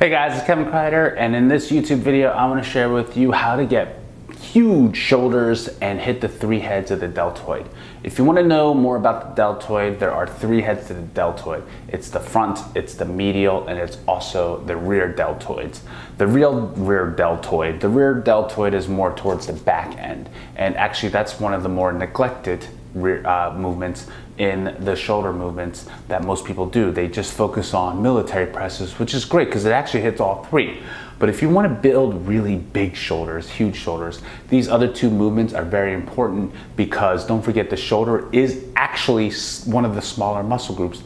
Hey guys, it's Kevin Kreider, and in this YouTube video, I want to share with you how to get huge shoulders and hit the 3 heads of the deltoid. If you want to know more about the deltoid, there are 3 heads to the deltoid. It's the front, it's the medial, and it's also the rear deltoids. The rear deltoid is more towards the back end, and actually that's one of the more neglected movements in the shoulder movements that most people do. They just focus on military presses, which is great because it actually hits all 3. But if you want to build really big shoulders, huge shoulders, these other 2 movements are very important because don't forget the shoulder is actually one of the smaller muscle groups,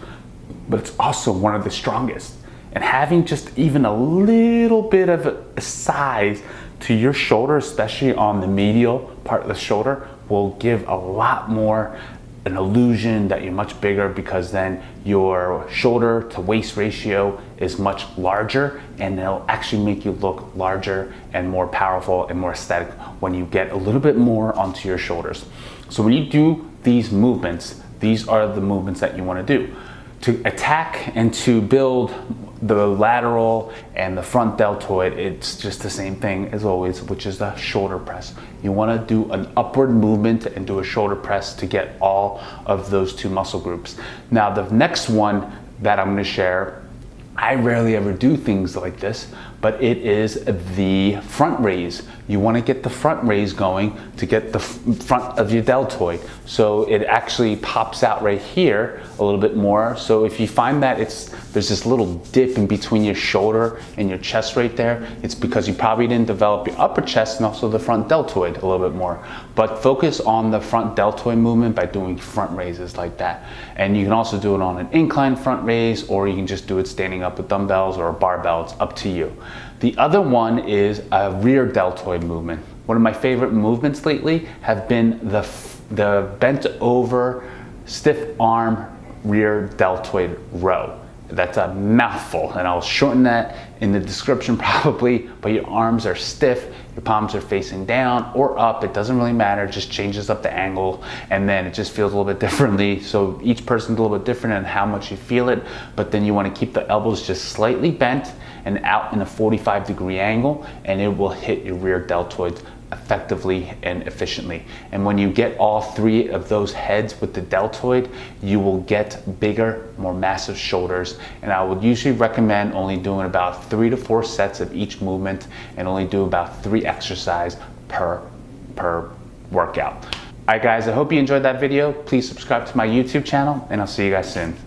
but it's also one of the strongest. And having just even a little bit of a size to your shoulder, especially on the medial part of the shoulder, will give a lot more an illusion that you're much bigger, because then your shoulder to waist ratio is much larger, and it'll actually make you look larger and more powerful and more aesthetic when you get a little bit more onto your shoulders. So when you do these movements, these are the movements that you want to do to attack and to build the lateral and the front deltoid. It's just the same thing as always, which is the shoulder press. You want to do an upward movement and do a shoulder press to get all of those 2 muscle groups. Now the next one that I'm going to share, I rarely ever do things like this, but it is the front raise. You want to get the front raise going to get the front of your deltoid. So it actually pops out right here a little bit more. So if you find that there's this little dip in between your shoulder and your chest right there, it's because you probably didn't develop your upper chest and also the front deltoid a little bit more. But focus on the front deltoid movement by doing front raises like that. And you can also do it on an incline front raise, or you can just do it standing up with dumbbells or a barbell. It's up to you. The other one is a rear deltoid movement. One of my favorite movements lately have been the bent over stiff arm rear deltoid row. That's a mouthful, and I'll shorten that in the description probably, but your arms are stiff, your palms are facing down or up, it doesn't really matter, it just changes up the angle, and then it just feels a little bit differently. So each person's a little bit different in how much you feel it, but then you want to keep the elbows just slightly bent and out in a 45-degree angle, and it will hit your rear deltoids effectively and efficiently. And when you get all 3 of those heads with the deltoid, you will get bigger, more massive shoulders. And I would usually recommend only doing about 3 to 4 sets of each movement, and only do about 3 exercises per workout. All right guys, I hope you enjoyed that video. Please subscribe to my YouTube channel, and I'll see you guys soon.